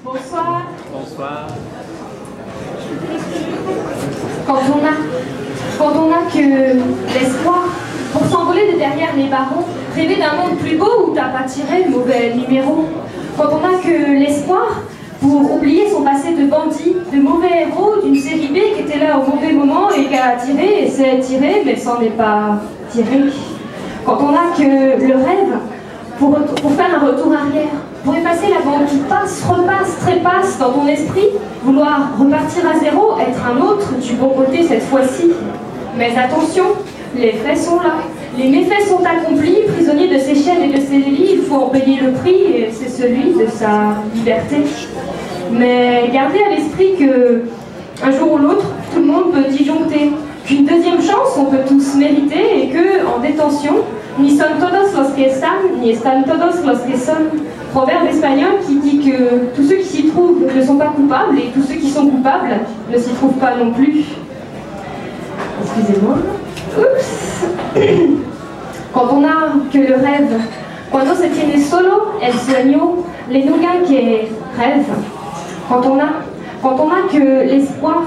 Bonsoir. Bonsoir. Quand on a que l'espoir pour s'envoler de derrière les barreaux, rêver d'un monde plus beau où t'as pas tiré le mauvais numéro. Quand on a que l'espoir pour oublier son passé de bandit, de mauvais héros d'une série B qui était là au mauvais moment et qui a tiré et s'est tiré mais s'en est pas tiré. Quand on a que le rêve pour faire un retour arrière, pour effacer la bande qui passe, repasse, trépasse dans ton esprit, vouloir repartir à zéro, être un autre du bon côté cette fois-ci. Mais attention, les faits sont là, les méfaits sont accomplis, prisonnier de ses chaînes et de ses lits, il faut en payer le prix, et c'est celui de sa liberté. Mais gardez à l'esprit que, un jour ou l'autre, tout le monde peut disjoncter, qu'une deuxième chance on peut tous mériter, et que, en détention, ni son todos los que están, ni están todos los que son. Proverbe espagnol qui dit que tous ceux qui s'y trouvent ne sont pas coupables, et tous ceux qui sont coupables ne s'y trouvent pas non plus. Excusez-moi. Oups. Quand on a que le rêve, cuando se tiene solo el sueño, les nougas qui rêvent. Quand on a que l'espoir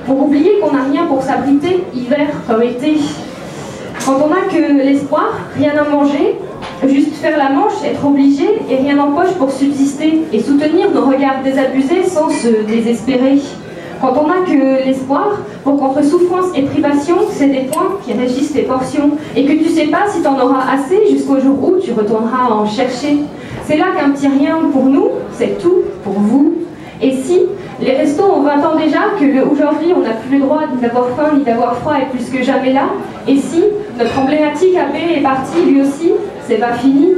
pour oublier qu'on n'a rien pour s'abriter, hiver comme été. Quand on a que l'espoir, rien à manger, juste faire la manche, être obligé et rien en poche pour subsister et soutenir nos regards désabusés sans se désespérer. Quand on n'a que l'espoir, pour qu'entre souffrance et privation, c'est des points qui régissent tes portions et que tu sais pas si t'en auras assez jusqu'au jour où tu retourneras en chercher. C'est là qu'un petit rien pour nous, c'est tout pour vous. Et si les restos ont 20 ans déjà, que aujourd'hui on n'a plus le droit ni d'avoir faim ni d'avoir froid est plus que jamais là, et si notre emblématique AB est parti lui aussi, c'est pas fini.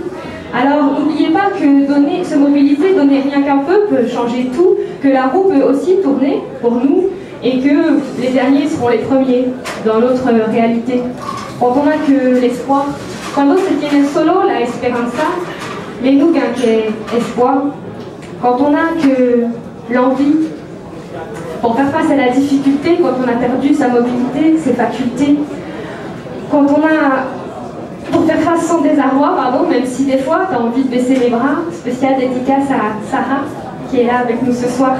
Alors n'oubliez pas que se mobiliser, donner rien qu'un peu peut changer tout, que la roue peut aussi tourner pour nous, et que les derniers seront les premiers dans notre réalité. Quand on n'a que l'espoir, cuando se tiene solo la esperanza, les nous gagnent espoir. Quand on n'a que l'envie, pour faire face à la difficulté, quand on a perdu sa mobilité, ses facultés, quand on a, pour faire face sans désarroi, pardon, même si des fois tu as envie de baisser les bras, spécial dédicace à Sarah, qui est là avec nous ce soir.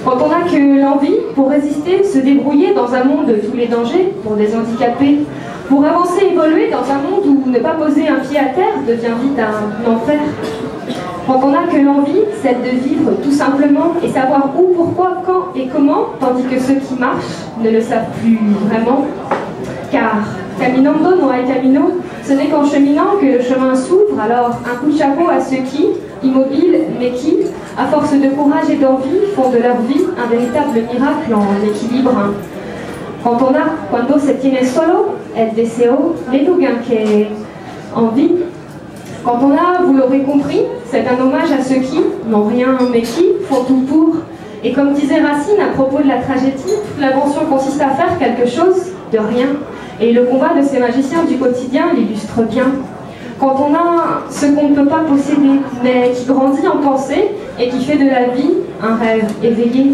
Quand on n'a que l'envie, pour résister, se débrouiller dans un monde de tous les dangers, pour des handicapés, pour avancer, évoluer dans un monde où ne pas poser un pied à terre devient vite un enfer. Quand on n'a que l'envie, c'est de vivre tout simplement et savoir où, pourquoi, quand et comment, tandis que ceux qui marchent ne le savent plus vraiment. Car caminando no hay camino, ce n'est qu'en cheminant que le chemin s'ouvre, alors un coup de chapeau à ceux qui, immobiles mais qui, à force de courage et d'envie, font de leur vie un véritable miracle en équilibre. Quand on a, cuando se tiene solo, el deseo, les nougas que envie. Quand on a, vous l'aurez compris, c'est un hommage à ceux qui n'ont rien mais qui font tout pour. Et comme disait Racine à propos de la tragédie, l'invention consiste à faire quelque chose de rien. Et le combat de ces magiciens du quotidien l'illustre bien. Quand on a ce qu'on ne peut pas posséder, mais qui grandit en pensée et qui fait de la vie un rêve éveillé.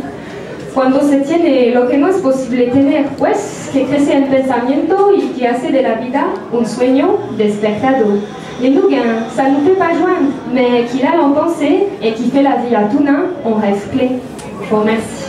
Cuando se tiene lo que no es posible tener, pues, que crece en pensamiento y que hace de la vida un sueño despertado. Les nougas, ça ne nous fait pas joindre, mais qu'il a l'en pensée et qui fait la vie à tout nain, on rêve clé. Je vous remercie.